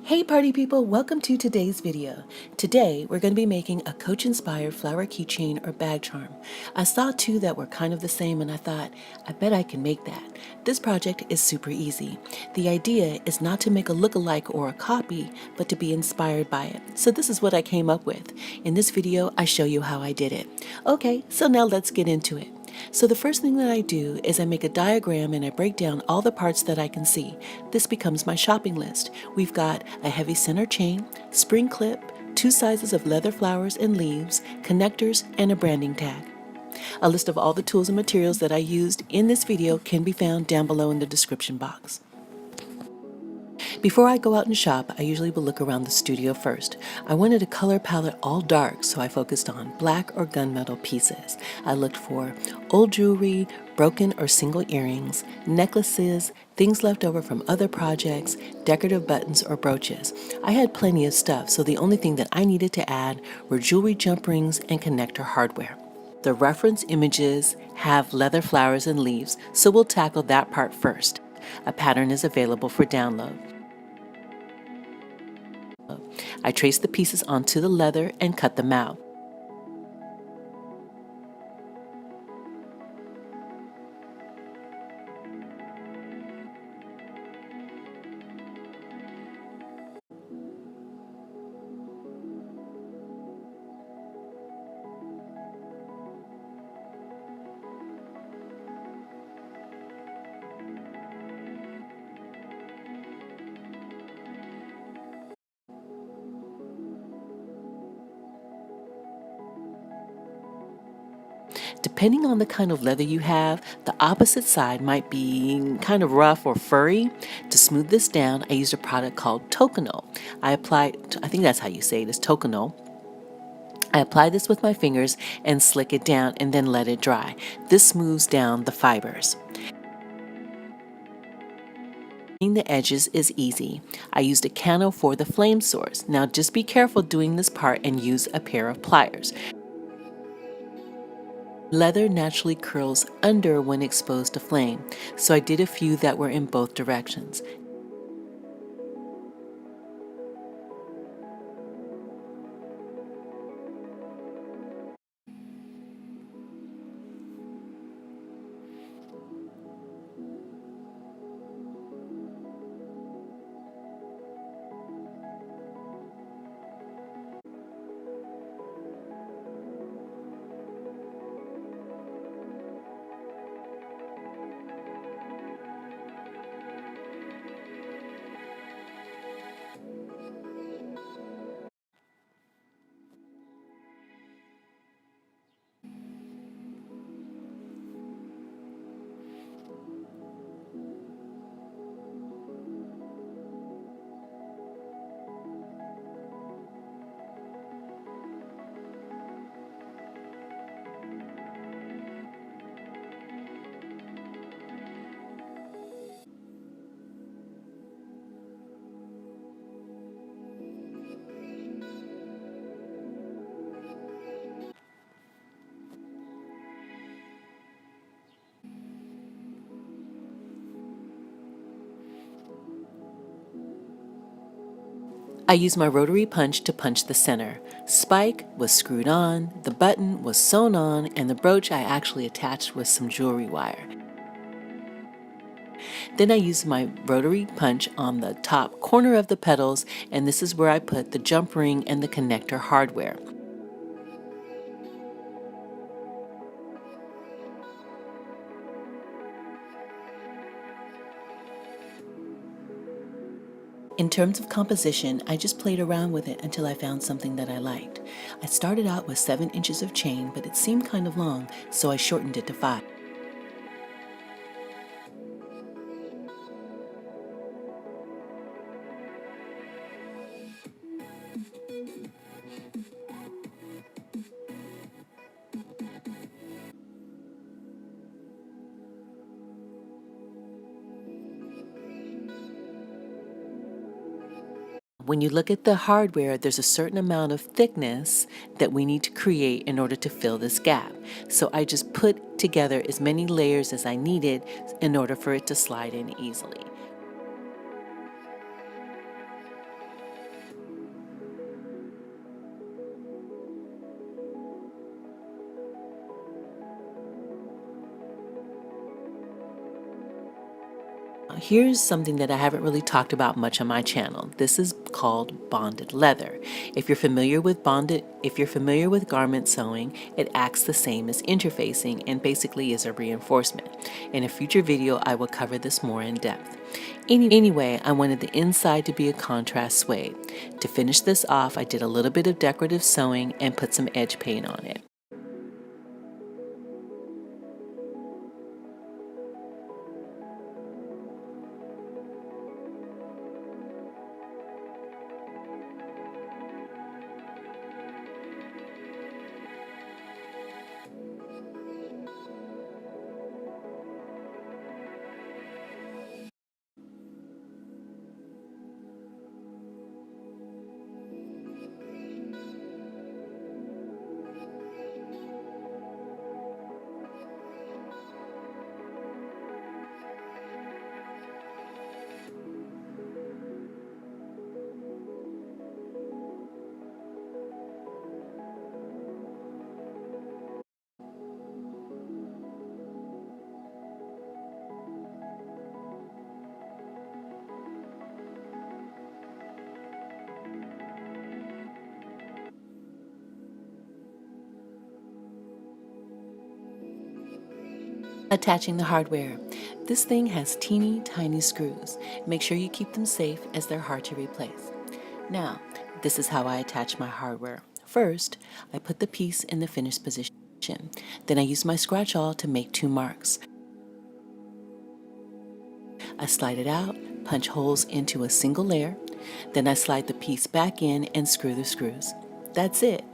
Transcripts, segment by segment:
Hey party people, welcome to today's video. Today we're going to be making a Coach inspired flower keychain or bag charm. I saw two that were kind of the same and I thought, I bet I can make that. This project is super easy. The idea is not to make a look-alike or a copy, but to be inspired by it. So this is what I came up with. In this video, I show you how I did it. Okay, so now let's get into it. So the first thing that I do is I make a diagram and I break down all the parts that I can see. This becomes my shopping list. We've got a heavy center chain, spring clip, 2 sizes of leather flowers and leaves, connectors, and a branding tag. A list of all the tools and materials that I used in this video can be found down below in the description box. Before I go out and shop, I usually will look around the studio first. I wanted a color palette all dark, so I focused on black or gunmetal pieces. I looked for old jewelry, broken or single earrings, necklaces, things left over from other projects, decorative buttons or brooches. I had plenty of stuff, so the only thing that I needed to add were jewelry jump rings and connector hardware. The reference images have leather flowers and leaves, so we'll tackle that part first. A pattern is available for download. I traced the pieces onto the leather and cut them out. Depending on the kind of leather you have, the opposite side might be kind of rough or furry. To smooth this down, I used a product called Tokonol. I think that's how you say it, is Tokonol. I apply this with my fingers and slick it down and then let it dry. This smooths down the fibers. The edges is easy. I used a candle for the flame source. Now just be careful doing this part and use a pair of pliers. Leather naturally curls under when exposed to flame, so I did a few that were in both directions. I used my rotary punch to punch the center. Spike was screwed on, the button was sewn on, and the brooch I actually attached with some jewelry wire. Then I used my rotary punch on the top corner of the petals, and this is where I put the jump ring and the connector hardware. In terms of composition, I just played around with it until I found something that I liked. I started out with 7 inches of chain, but it seemed kind of long, so I shortened it to 5. When you look at the hardware, there's a certain amount of thickness that we need to create in order to fill this gap. So I just put together as many layers as I needed in order for it to slide in easily. here's something that I haven't really talked about much on my channel. This is called bonded leather. If you're familiar with garment sewing, it acts the same as interfacing and basically is a reinforcement. In a future video, I will cover this more in depth. Anyway, I wanted the inside to be a contrast suede. To finish this off, I did a little bit of decorative sewing and put some edge paint on it. Attaching the hardware. This thing has teeny tiny screws. Make sure you keep them safe as they're hard to replace. Now, this is how I attach my hardware. First, I put the piece in the finished position. Then I use my scratch awl to make 2 marks. I slide it out, punch holes into a single layer. Then I slide the piece back in and screw the screws. That's it.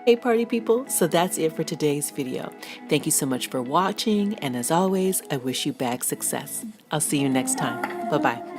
Hey party people, so that's it for today's video. Thank you so much for watching, and as always, I wish you bag success. I'll see you next time. Bye-bye.